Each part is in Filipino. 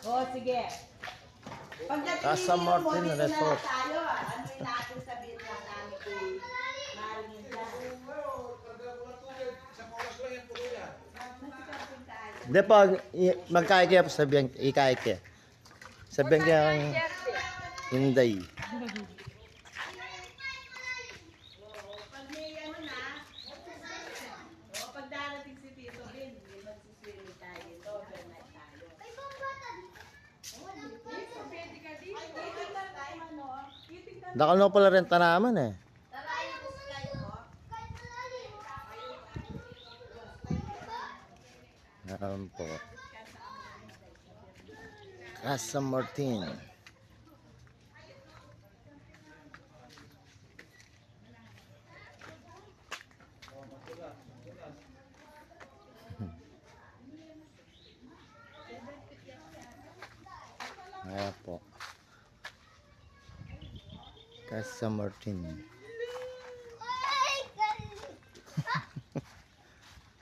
Oh, sige. Pagdating Casa Martin dito na Resort. tayo. Ano yung natin sabihin lang namin kay Maring Inda. Hindi pag magkaikya, sabihan, ikaikya. Sabihan kaya ang Inday. Pag may ano na, pag darating si Tito Ben, magsiswili tayo ito, overnight tayo. Ay, bang bata dito? Dito, pwede ka dito. Ay, dito lang tayo, ano? Dakal na pala renta naman eh. Tara, ayun po kayo. Ayan po. Casa Martin. Ayan po. Casa Martin.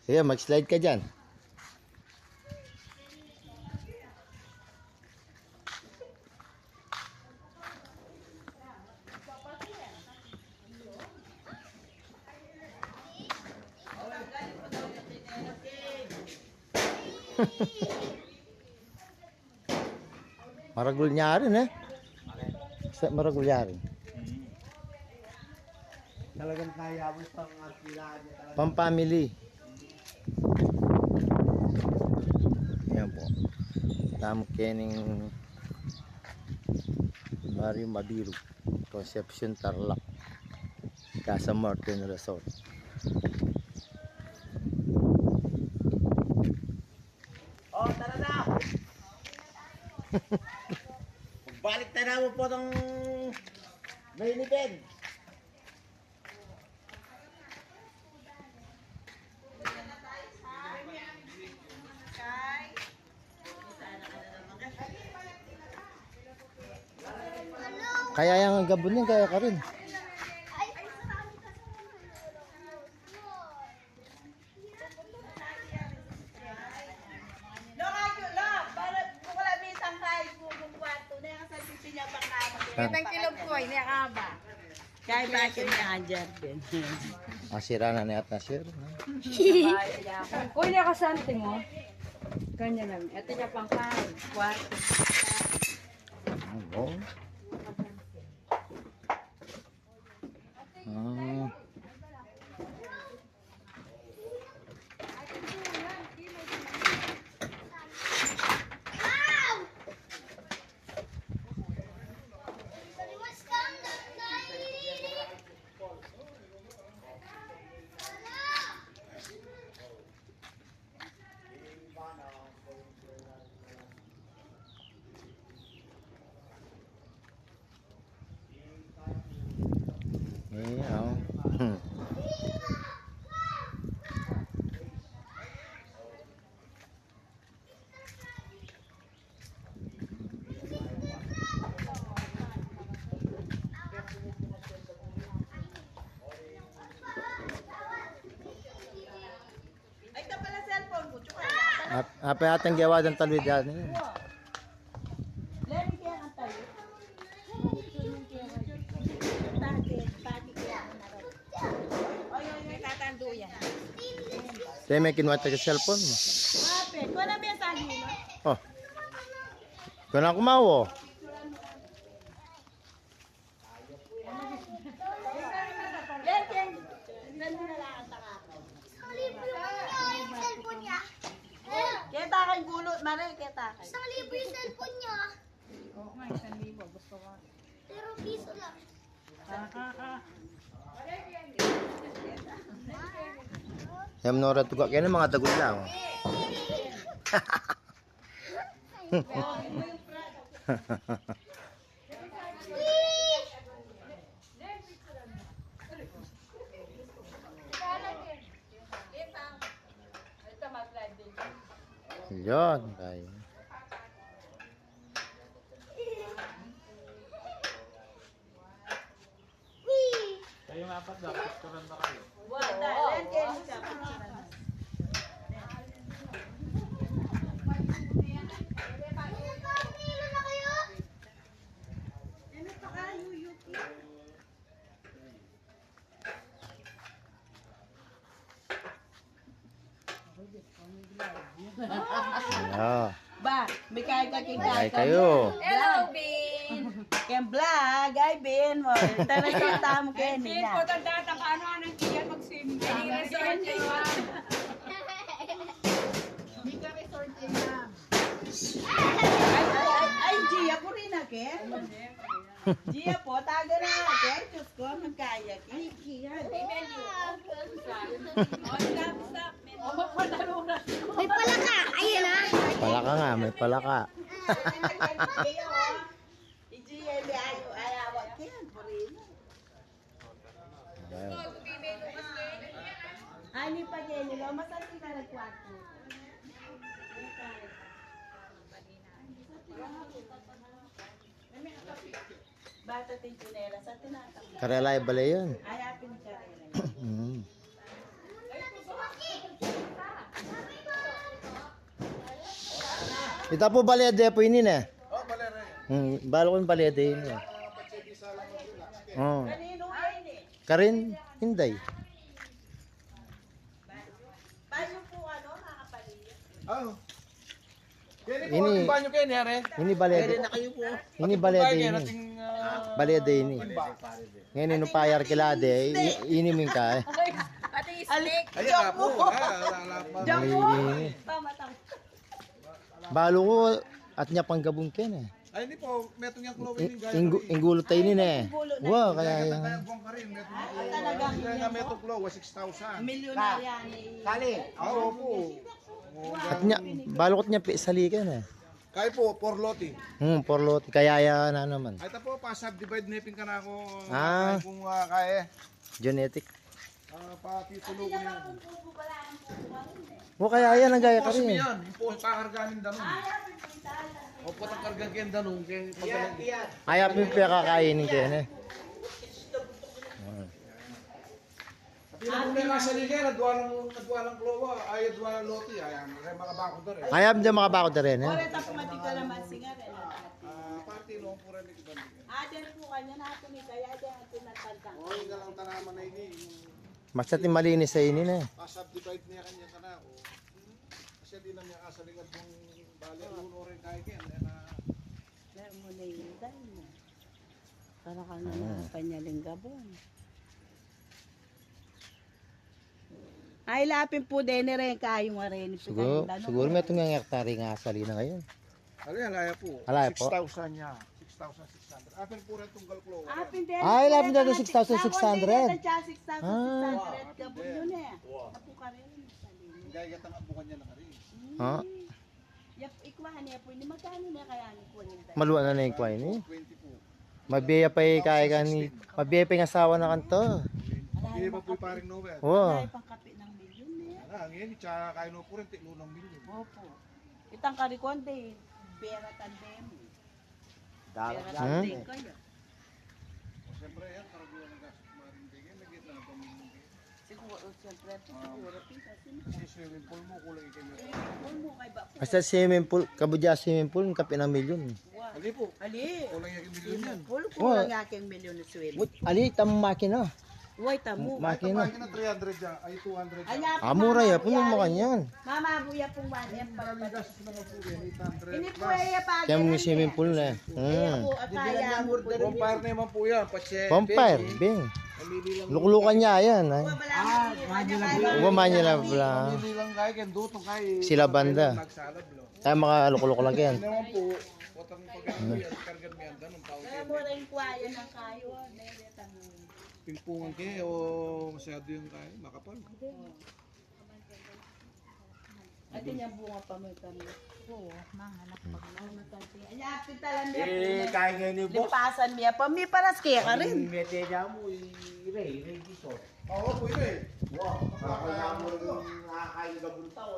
Sige, mag-slide ka dyan. Maragul niya rin eh. Maragul niya rin. Talagang kaya mo pang arkilaan niya talaga. Pam-family. Yan po. Tamo kening Mario Mabiro. Conception Tarlac. Casa Martin Resort. Oh, tara na! Balik na naman po ng Maynipin. Kaya yung gabon niya, kaya ka rin. Kitang kilog ko, ini akaba. Kaya bakit niya dyan din? Asira na niya at nasir. Kuya niya kasante mo. Kanya lang. Ito niya pang kain. Kwarto. Oo. Ah. Iya. Ay, ito pala cellphone ko. Tsaka Apa atang gawa ng talwidan niya. Lagi kaya ang tayo. Ay, tatando yan. Tayo may kinuha tayo sa cellphone mo. Mapit, wala ba yung sagi mo? Oh. Kung na kumawo. Yan, yan. Nandun na lang ang taka ko. Isang libo yung cellphone niya. Kaya takay gulot, Mare, kaya takay. Isang libo yung cellphone niya. Oo nga, 1,000. Gusto ko. Pero piso lang. Yang menurut tukak kena mga tagol lang. Yan, kaya. Kayong apat dapat turan na kayo. Wala, yan kayo siya. Ayo. Ba, may kaya ka king Ay kayo. Hello, Bin. Ken vlog, ay Bin mo. Talaga tamo ken niya. Ay, Gia po rin na, Ken. Gia po, taga na, Ken. Diyos ko, magkaya. Gia. May palaka. Ayan ah. Palaka nga, may palaka. Gia, may ayaw, Ken. Po rin. Ay, ni pa Ken, masal ka nagkwarto. Bata tintunera sa tinatang. Karelay bala yun. Ay, happy ni Karela. Mm. Ita po balede po ini na. Oh, balera yan. Balo ko yung balede yun. Oh. Kanino yan eh? Karin, hinday. Paano po nakapaliyo? Oh. Kaya po, Ini- ang banyo kayo niyari. Ini balede. Ini balede ini. Balede ini. Ngayon ino payar kilade, ini min ka. Ayan nga po. Ini. Tama, tama. Balo ko at niya panggabong ken eh. Ay, hindi po. Meto niyang Chloe yung gaya. Inggulo tayo ni eh. Wow, kaya yan. Kaya buwang ka rin. Meto niyang Talagang Kaya nga meto Chloe, 6,000. milyonarya ni... Oo po. At niya, balokot niya salikan eh. Kaya po, Porloti. Porlot, kaya yan na naman. Ay, ito po, pa-subdivide nipin ka na ako. Ah. Kung kaya. Genetic. Patitulo ko yan. O kaya yan ang gaya ka Poso rin. yan. Yung po, kakargamin danong. O po, kargan kayo danong. Ayaw mo yung kakainin kayo eh. Kung may kasaligan, nadwalang Chloe, ay nadwalang Loti. Ayan, may mga bako doon eh. Ayaw mo makabako na rin eh. Ore, tapumati ka naman singar eh. Party noong po rin ikiban. Aden po kanya natin ni kaya aden natin natandang. O, yung galang tanaman na ini. Basta malinis sa ini na eh. Pa-subdivide niya kanya ka na. Kasi di na niya kasalingan kung bali. Uno rin kaya kaya. Meron mo na yung dahil mo. Para ka na nakapanyaling gabon. Ay, lapin po din rin kayong rin. Siguro may itong hektare nga asali na ngayon. Ano yan, alaya po. Alaya po. 6,000 niya. 6,600. Apin po rin itong galklo. Apin din. Ay, lapin din 6,600. 6,600 gabon yun eh. Napo ka rin. Gaya ang abukan niya na ka rin. Ha? Yap, ikwahan niya po. Hindi magkano niya kaya ni kunin tayo. Maluwan na na yung kwain eh. 20 po. Mabiya pa yung kaya ka ni... Mabiya pa yung asawa na kanto. Hindi pa po yung paring Nobel. Wow. Ay, pangkapi ng milyon eh. Ano, ngayon, tsaka kayo no po rin, tiklo ng milyon. Opo. Itang karikonde, pera tandem. Pera tandem kayo. Siyempre, yan, karagulan ng gastos maring bigay. Nagit lang ito milyon. Siguro, siyempre, siguro, pita, sino? Kasi swimming pool mo, kulang ikaw mo. Kung mo kay ba? Basta swimming pool, kabudya swimming pool, kapi ng milyon. Ali po, Ali, kulang yung milyon yan. full kulang aking milyon na sweldo. Ali, tamang makina. Uy, tamo. Makina. Bakit na 300 dyan? Ay, 200 dyan. Anya, Mura ya, puno mo kanyan. Mama, buya pong one. Maraming gastos naman po yan, 800. Hindi po ay pag. Kaya mo swimming pool na. Po, ataya mo po. Vampire na naman po yan, pache. Vampire, bing. Mamili lang. Lukulukan niya yan. Ay. Wala Umanya na pala. Mamili lang kayo, kaya dutong kayo. Sila banda. Magsalad, lo. Kaya mga lukulok lang yan. Hindi naman po, watang pagkakami yan, kargan mo yan, ganun tao. mo rin kwaya ng kayo. Nereta mo. Pingpungan kayo, o masyado yung kayo, makapal. Ate niya bunga pa mo kami. Oo, manganak pag namatati. Anya, pitalan niya po. kaya ngayon ni boss. Lipasan niya pa. May paras kaya ka rin. Mete niya mo, i-ray dito. Oo, po yun eh. Wow, kaya mo nakakain ka bunta o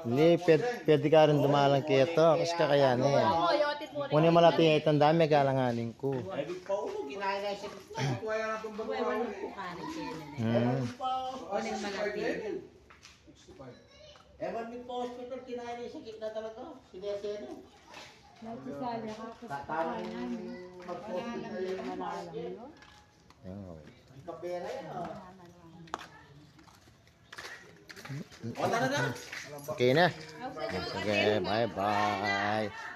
Hindi, pwede ka rin dumalang kaya to. Kasi kakayanin. Kung yung malati yung itang dami, kalanganin ko. Ay, di pa ulo, ginaya na siya. Kuya na itong bago. Kuning malati. Ewan mi po hospital, kinaya na siya na talaga. Sinesena. Nagsasalya ka kasi Tatawag mag-hospital yung alam mo. Oh. kapera yan. Okay na. Okay, bye-bye.